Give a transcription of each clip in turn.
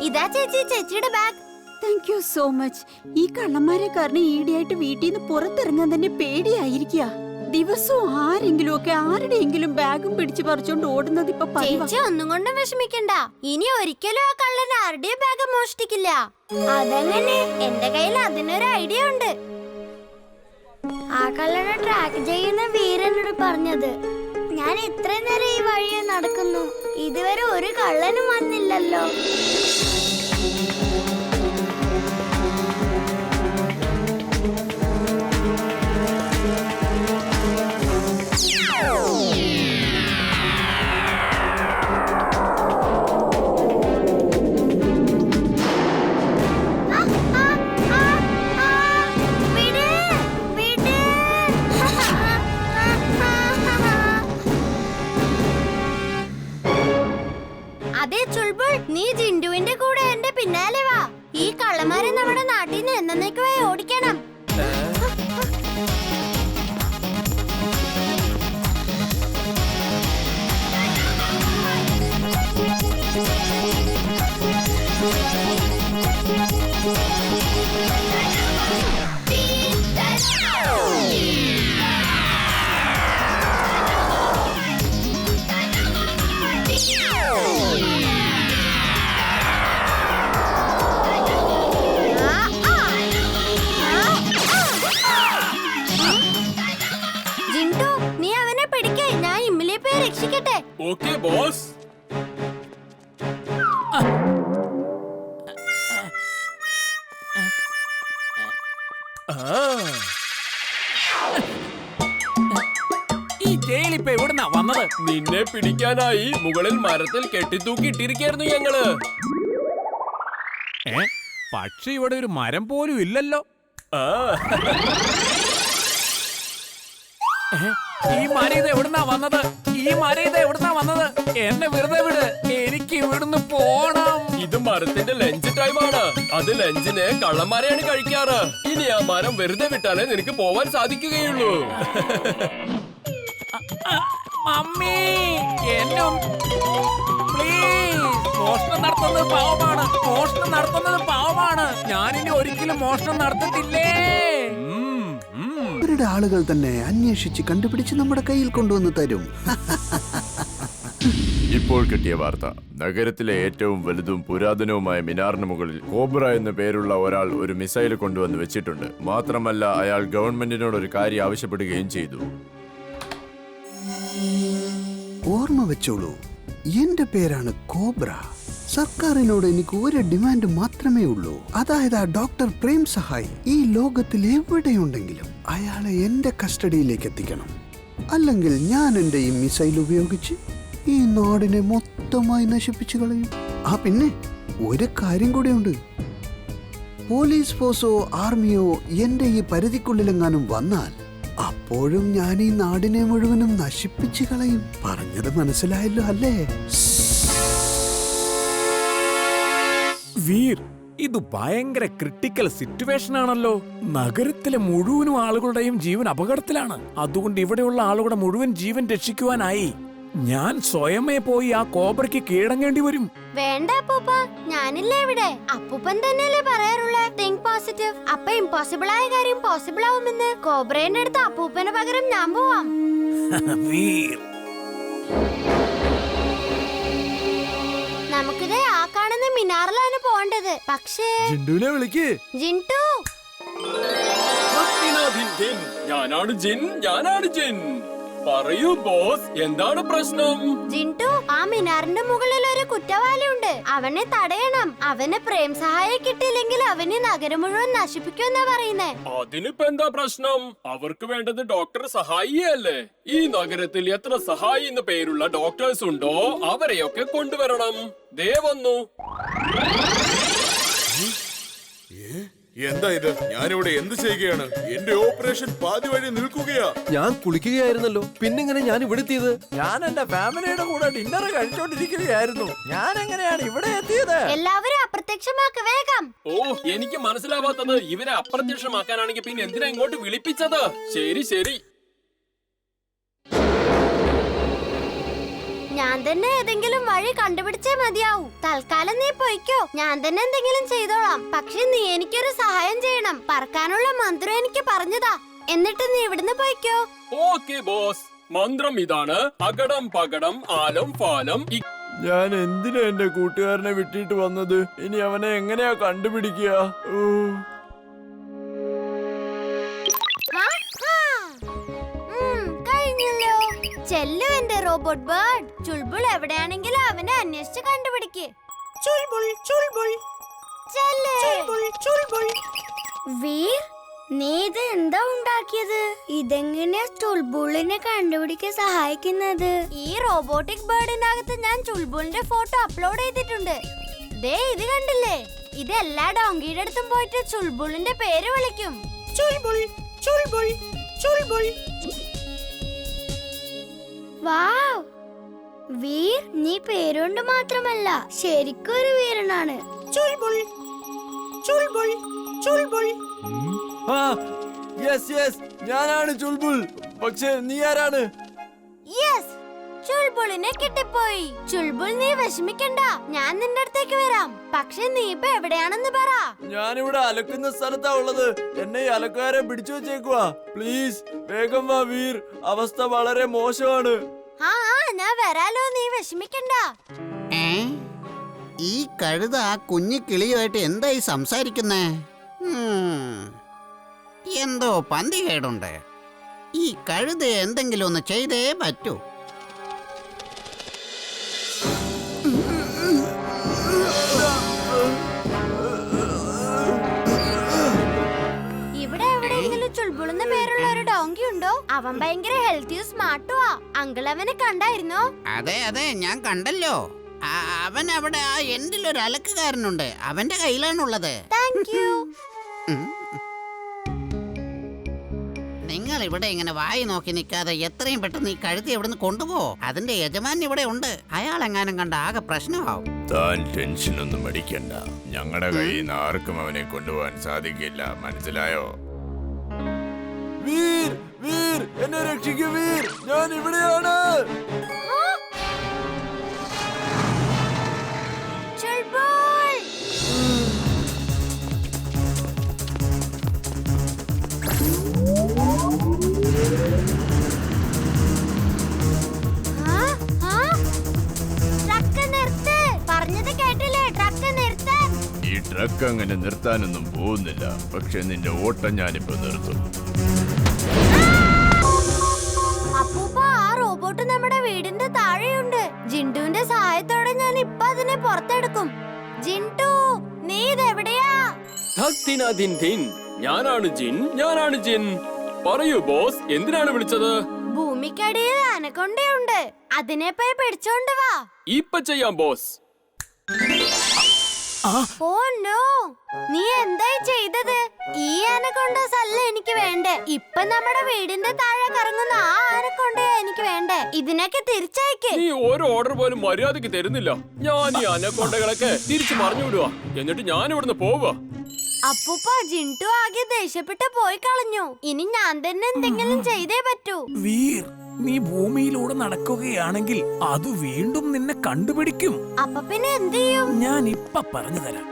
ഇതാ ചേച്ചി, ചേച്ചിയുടെ bag. Thank you so much. ഈ കള്ളന്മാരെ കാരണം ഈടിയായിട്ട് വീട്ടിൽ നിന്ന് പുറത്തിറങ്ങാൻ തന്നെ പേടിയായിരിക്കുക. ദിവസവും ആരെങ്കിലും ഒക്കെ ആരുടെയെങ്കിലും ബാഗും പിടിച്ചു പറിച്ചോണ്ട് ഓടുന്നത് ഇപ്പൊ പതിവാ. ചേച്ചി ഒന്നും കൊണ്ടും വിഷമിക്കണ്ട. ഇനി ഒരിക്കലും ആ കള്ളൻ ആരുടെയും ബാഗ് മോഷ്ടിക്കില്ല. അതങ്ങനെ, എന്റെ കയ്യിൽ അതിനൊരു ഐഡിയ ഉണ്ട്. ആ കള്ളനെ ട്രാക്ക് ചെയ്യുന്ന വീരനോട് പറഞ്ഞത്. ഞാൻ ഇത്രയും നേരം ഈ വഴിയെ നടക്കുന്നു, ഇതുവരെ ഒരു കള്ളനും വന്നില്ലല്ലോ. അതെ ചുൾബുൾ, നീ ജിൻഡുവിന്റെ കൂടെ എന്റെ പിന്നാലെ വാ. ഈ കള്ളന്മാരെ നമ്മുടെ നാട്ടിൽ നിന്ന് എന്നേക്കുമായി ഓടിക്കണം. ജിൻഡു, നീ അവനെ പിടിക്കേ, ഞാൻ ഇമ്മിലെ പോയി രക്ഷിക്കട്ടെ. Okay boss. ഈ ജയിലിപ്പ എവിടുന്നാ വന്നത്? നിന്നെ പിടിക്കാനായി മുകളിൽ മരത്തിൽ കെട്ടിത്തൂക്കി ഇട്ടിരിക്കായിരുന്നു ഞങ്ങള്. പക്ഷെ ഇവിടെ ഒരു മരം പോലും ഇല്ലല്ലോ. ഈ മരം ഇത് എവിടുന്നാ വന്നത്? ഈ മരം ഇത് എവിടുന്നാ വന്നത്? എന്നെ വെറുതെ വിട്, എനിക്ക് ഇവിടുന്ന് പോണം. ഇത് മരത്തിന്റെ ലഞ്ച് ടൈമാണ്. അത് ലഞ്ചിന് കള്ളന്മാരെയാണ് കഴിക്കാറ്. ഇനി ആ മരം വെറുതെ വിട്ടാലേ നിനക്ക് പോവാൻ സാധിക്കുകയുള്ളൂ. മമ്മി, എന്നെ പ്ലീസ്. മോഷണം നടത്തുന്നത് പാവമാണ്, മോഷണം നടത്തുന്നത് പാവമാണ്. ഞാനിനി ഒരിക്കലും മോഷണം നടത്തത്തില്ലേ. അവരുടെ ആളുകൾ തന്നെ അന്വേഷിച്ച് കണ്ടുപിടിച്ച് നമ്മുടെ കയ്യിൽ കൊണ്ടുവന്ന് തരും. ഇപ്പോൾ കിട്ടിയ വാർത്ത. നഗരത്തിലെ ഏറ്റവും വലുതും പുരാതനവുമായ മിനാറിന് മുകളിൽ കോബ്ര എന്ന പേരുള്ള ഒരാൾ ഒരു മിസൈൽ കൊണ്ടുവന്ന് വെച്ചിട്ടുണ്ട്. മാത്രമല്ല, അയാൾ ഗവൺമെന്റിനോട് ഒരു കാര്യം ആവശ്യപ്പെടുകയും ചെയ്തു. ഓർമ്മ വെച്ചോളൂ, എന്റെ പേരാണ് കോബ്ര. സർക്കാരിനോട് എനിക്ക് ഒരു ഡിമാൻഡ് മാത്രമേ ഉള്ളൂ. അതായത് ആ ഡോക്ടർ പ്രേം സഹായ് ഈ ലോകത്തിൽ എവിടെയുണ്ടെങ്കിലും അയാളെ എന്റെ കസ്റ്റഡിയിലേക്ക് എത്തിക്കണം. അല്ലെങ്കിൽ ഞാൻ എന്റെ ഈ മിസൈൽ ഉപയോഗിച്ച് ഈ നാടിനെ മൊത്തമായി നശിപ്പിച്ചു കളയും. പിന്നെ ഒരു കാര്യം കൂടിയുണ്ട്. പോലീസ് ഫോഴ്സോ ആർമിയോ എന്റെ ഈ പരിധിക്കുള്ളിലെങ്ങാനും വന്നാൽ അപ്പോഴും ഞാൻ ഈ നാടിനെ മുഴുവനും നശിപ്പിച്ചു കളയും. പറഞ്ഞത് മനസ്സിലായല്ലോ അല്ലേ? വീർ, ഇത് ഭയങ്കര ക്രിട്ടിക്കൽ സിറ്റുവേഷൻ ആണല്ലോ. നഗരത്തിലെ മുഴുവനും ആളുകളുടെയും ജീവൻ അപകടത്തിലാണ്. അതുകൊണ്ട് ഇവിടെയുള്ള ആളുകളുടെ മുഴുവൻ ജീവൻ രക്ഷിക്കുവാനായി ഞാൻ സ്വയമേ പോയി ആ കോബ്രയ്ക്ക് കീഴടങ്ങേണ്ടി വരും. വേണ്ട അപ്പൂപ്പ, ഞാനില്ലേ ഇവിടെ. അപ്പൂപ്പൻ തന്നെയല്ലേ പറയാറുള്ള തിങ്ക് പോസിറ്റീവ്. അപ്പൊ ഇമ്പോസിബിൾ ആയ കാര്യം പോസിബിൾ ആവുമെന്ന്. കോബ്രേന്റെ അടുത്ത് അപ്പൂപ്പന് പകരം ഞാൻ പോവാം. വീർ, നമുക്കിത് ആ കാണുന്ന മിനാറിലാണ് പോണ്ടത്. പക്ഷേ ജിൻഡുവിനെ വിളിക്ക്. ജിൻടു, ഞാനാണ് ജിൻ. പറയൂ ബോസ്, എന്താണ് പ്രശ്നം? ജിൻടു, ആ മിനാറിന്റെ മുകളിൽ ഒരു കുറ്റവാളിയുണ്ട്. അവനെ തടയണം. അവന് പ്രേം സഹായം കിട്ടിയില്ലെങ്കിൽ അവന് നഗരം മുഴുവൻ നശിപ്പിക്കുമെന്നാ പറയുന്നേ. അതിനിപ്പോ എന്താ പ്രശ്നം? അവർക്ക് വേണ്ടത് ഡോക്ടർ സഹായിയല്ലേ. ഈ നഗരത്തിൽ എത്ര സഹായി എന്ന് പേരുള്ള ഡോക്ടേഴ്സ് ഉണ്ടോ അവരെയൊക്കെ കൊണ്ടുവരണം. ദേ വന്നു. എന്താ ഇത്? ഞാനിവിടെ എന്ത് ചെയ്യുകയാണ്? എന്റെ ഓപ്പറേഷൻ പാതി വഴി നിൽക്കുകയാ. ഞാൻ കുളിക്കുകയായിരുന്നല്ലോ, പിന്നെങ്ങനെ ഞാൻ ഇവിടെ എത്തിയത്? ഞാൻ എന്റെ ഫാമിലിയുടെ കൂടെ ഡിന്നർ കഴിച്ചോണ്ടിരിക്കുകയായിരുന്നു. ഞാൻ എങ്ങനെയാണ് ഇവിടെ എത്തിയത്? എല്ലാവരും അപ്രത്യക്ഷമാക്ക് വേഗം. ഓ, എനിക്ക് മനസ്സിലാവാത്തത് ഇവരെ അപ്രത്യക്ഷമാക്കാനാണെങ്കിൽ പിന്നെ എന്തിനാ ഇങ്ങോട്ട് വിളിപ്പിച്ചത്? ശരി. ഞാൻ തന്നെ ഏതെങ്കിലും വഴി കണ്ടുപിടിച്ചേ മതിയാവൂ. തൽക്കാലം നീ പൊയ്ക്കോ, ഞാൻ തന്നെ എന്തെങ്കിലും ചെയ്തോളാം. പക്ഷെ നീ എനിക്കൊരു സഹായം ചെയ്യണം. പറക്കാനുള്ള മന്ത്രം എനിക്ക് പറഞ്ഞതാ, എന്നിട്ട് നീ ഇവിടുന്ന് പൊയ്ക്കോ. ഓക്കെ ബോസ്, മന്ത്രം ഇതാണ്: അകടം പകടം ആലം ഫാലം. ഞാൻ എന്തിനാ എന്റെ കൂട്ടുകാരനെ വിട്ടിട്ട് വന്നത്? ഇനി അവനെ എങ്ങനെയാ കണ്ടുപിടിക്കുക? കഴിഞ്ഞല്ലോ. ചെല്ലു എന്റെ റോബോട്ട് ബേർഡ്. ചുൾബുൾ എവിടെയാണെങ്കിലും അവനെ അന്വേഷിച്ച് കണ്ടുപിടിക്ക്. ചുൾബുൾ ചുൾബുൾ ചുൾബുൾ. വീർ, നീ ഇത് എന്താ ഉണ്ടാക്കിയത്? ഇതെങ്ങനെയാ ചുൾബുളിനെ കണ്ടുപിടിക്കാൻ സഹായിക്കുന്നത്? ഈ റോബോട്ടിക് ബേർഡിനകത്ത് ഞാൻ ചുൾബുളിന്റെ ഫോട്ടോ അപ്ലോഡ് ചെയ്തിട്ടുണ്ട്. ദേ ഇത് കണ്ടില്ലേ? ഇത് എല്ലാ ഡോങ്കിയുടെ അടുത്തും പോയിട്ട് ചുൾബുളിന്റെ പേര് വിളിക്കും. ചുൾബുൾ ചുൾബുൾ ചുൾബുൾ. വാവ് വീർ, നീ പേരുകൊണ്ട് മാത്രമല്ല ശരിക്കും ഒരു വീരനാണ്. ചുൾബുൾ ചുൾബുൾ ചുൾബുൾ. ഞാനാണ് ചുൾബുൾ. പക്ഷെ നീ ആരാണ്? യെസ്, ചുൾബുളിനെ കിട്ടിപ്പോയി. ചുൾബുൾ, നീ വിഷമിക്കണ്ട, ഞാൻ നിന്റെ അടുത്തേക്ക് വരാം. പക്ഷെ നീ ഇപ്പൊ എവിടെയാണെന്ന് പറ. ഞാനിവിടെ അലക്കുന്ന സ്ഥലത്താ ഉള്ളത്. എന്നെ ഈ അലക്കാരെ പിടിച്ചു വെച്ചേക്കുവാ. പ്ലീസ് വേഗം വാ വീർ, അവസ്ഥ വളരെ മോശമാണ്. ആ ഞാൻ വരാലോ, നീ വിഷമിക്കണ്ട. ഈ കഴുത ആ കുഞ്ഞു കിളിയുമായിട്ട് എന്തായി സംസാരിക്കുന്നേ? എന്തോ പന്തികേടുണ്ട്. ഈ കഴുത എന്തെങ്കിലും ഒന്ന് ചെയ്തേ പറ്റൂ. ഇവിടെ എവിടെയെങ്കിലും ചുൾബുളെന്ന പേരുള്ള ഒരു ഡോങ്കി ഉണ്ടോ? അവൻ ഭയങ്കര ഹെൽത്തിയും സ്മാർട്ടുവാ. അങ്കിൾ അവനെ കണ്ടായിരുന്നോ? അതെ അതെ, ഞാൻ കണ്ടല്ലോ. അവൻ അവിടെ ആ എൻഡിലൊരു അലക്കുകാരനുണ്ട്, അവന്റെ കയ്യിലാണുള്ളത്. Thank you. നിങ്ങൾ ഇവിടെ ഇങ്ങനെ വായി നോക്കി നിൽക്കാതെ എത്രയും പെട്ടെന്ന് ഈ കഴുതി എവിടുന്ന് കൊണ്ടുപോ. അതിന്റെ യജമാൻ ഇവിടെ ഉണ്ട്. അയാൾ എങ്ങാനും കണ്ട ആകെ പ്രശ്നമാവും. താൻ ടെൻഷനൊന്നും അടിക്കണ്ട. ഞങ്ങളുടെ കയ്യിൽ നിന്ന് ആർക്കും അവനെ കൊണ്ടുപോകാൻ സാധിക്കില്ല, മനസ്സിലായോ? വീർ, വീർ, എന്നെ രക്ഷിക്കൂ വീർ, ഞാൻ ഇവിടെയാണ്. ചുൾബുൾ, ട്രക്ക് നിർത്ത്. പറഞ്ഞത് കേട്ടില്ലേ? ട്രക്ക് നിർത്താൻ. ഈ ട്രക്ക് അങ്ങനെ നിർത്താനൊന്നും പോകുന്നില്ല. പക്ഷെ നിന്റെ ഓട്ടം ഞാനിപ്പോ നിർത്തും. അപ്പൂപ്പ, ആ റോബോട്ട് നമ്മുടെ വീടിന്റെ താഴെയുണ്ട്. ജിൻഡുവിന്റെ സഹായത്തോടെ ഞാൻ ഇപ്പൊ അതിനെ പുറത്തെടുക്കും. ജിൻഡു, നീ ഇതെവിടെയാ? ഞാനാണ് ജിൻ, ഞാനാണ് ജിൻ. പറയൂ ബോസ്, എന്തിനാണ് വിളിച്ചത്? ഭൂമിക്കടിയിൽ അനക്കൊണ്ടയുണ്ട്, അതിനെ പോയി പിടിച്ചോണ്ട് വാ. ഇപ്പൊ ചെയ്യാം ബോസ്. ഓ നോ, നീ എന്തായി ചെയ്തത്? ഈ അനക്കൊണ്ടസ് അല്ല എനിക്ക് വേണ്ടേ. ഇപ്പൊ നമ്മുടെ വീടിന്റെ താഴെ കറങ്ങുന്ന ആ അനക്കൊണ്ടയാ എനിക്ക് വേണ്ടേ. ഇതിനൊക്കെ തിരിച്ചയക്ക്. നീ ഒരു ഓർഡർ പോലും മര്യാദക്ക് തരുന്നില്ല. ഞാൻ ഈ അനക്കൊണ്ടകളൊക്കെ തിരിച്ചു പറഞ്ഞു വിടുക, എന്നിട്ട് ഞാൻ ഇവിടുന്ന് പോവുക. അപ്പൂപ്പ, ജിൻഡു ആകെ ദേഷ്യപ്പെട്ട് പോയി കളഞ്ഞു. ഇനി ഞാൻ തന്നെ എന്തെങ്കിലും ചെയ്തേ പറ്റൂ. വീർ, നീ ഭൂമിയിലൂടെ നടക്കുകയാണെങ്കിൽ അത് വീണ്ടും നിന്നെ കണ്ടുപിടിക്കും. അപ്പൊ പിന്നെ എന്ത് ചെയ്യും? ഞാൻ ഇപ്പൊ പറഞ്ഞു തരാം.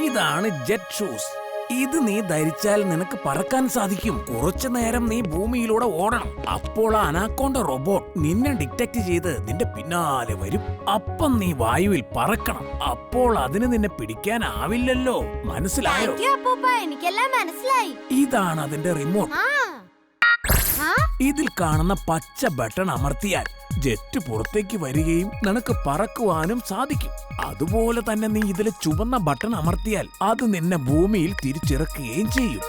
ഇതാണ് ജെറ്റ് ഷൂസ്. ഇത് നീ ധരിച്ചാൽ നിനക്ക് പറക്കാൻ സാധിക്കും. കുറച്ചു നേരം നീ ഭൂമിയിലൂടെ ഓടണം. അപ്പോൾ ആ അനാക്കോണ്ട റോബോട്ട് നിന്നെ ഡിറ്റക്ട് ചെയ്ത് നിന്റെ പിന്നാലെ വരും. അപ്പം നീ വായുവിൽ പറക്കണം. അപ്പോൾ അതിന് നിന്നെ പിടിക്കാനാവില്ലല്ലോ. മനസ്സിലായോ? താങ്ക് യു അപ്പൂപ്പ, എനിക്കെല്ലാം മനസ്സിലായി. ഇതാണ് അതിന്റെ റിമോട്ട്. ഇതിൽ കാണുന്ന പച്ച ബട്ടൺ അമർത്തിയാൽ ജെറ്റ് പുറത്തേക്ക് വരികയും നിനക്ക് പറക്കുവാനും സാധിക്കും. അതുപോലെ തന്നെ നീ ഇതിലെ ചുവന്ന ബട്ടൺ അമർത്തിയാൽ അത് നിന്നെ ഭൂമിയിൽ തിരിച്ചിറക്കുകയും ചെയ്യും.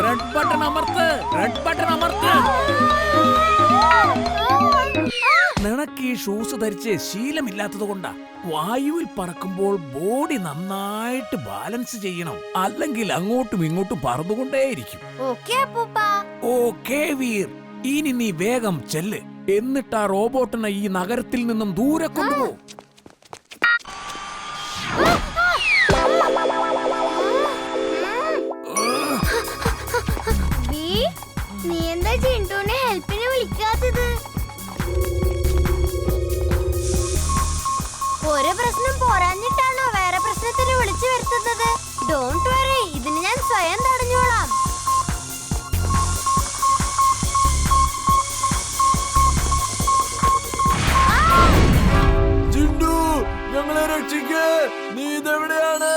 റെഡ് ബട്ടൺ അമർത്ത്, റെഡ് ബട്ടൺ അമർത്ത്. നിനക്ക് ഈ ഷൂസ് ധരിച്ച് ശീലമില്ലാത്തത് കൊണ്ടാ. വായുവിൽ പറക്കുമ്പോൾ ബോഡി നന്നായിട്ട് ബാലൻസ് ചെയ്യണം, അല്ലെങ്കിൽ അങ്ങോട്ടും ഇങ്ങോട്ടും പറന്നുകൊണ്ടേയിരിക്കും. ഓക്കേ അപ്പൂപ്പ. ഓക്കേ വീർ, ഇനി നീ വേഗം ചെല്ല്. എന്നിട്ട് ആ റോബോട്ടിനെ ഈ നഗരത്തിൽ നിന്നും ദൂരെ കൊണ്ടുപോ. വിളിച്ചു വരുത്തുന്നത്? ഡോണ്ട് വറി, ഇതിന് ഞാൻ സ്വയം തടഞ്ഞോളാം. ഞങ്ങളെ രക്ഷിക്കേ, നീ ഇതെവിടെയാണ്?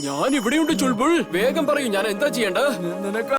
ഞാൻ ഇവിടെയുണ്ട് ചുൾബുൾ. വേഗം പറയൂ, ഞാൻ എന്താ ചെയ്യേണ്ടത്? നിനക്ക്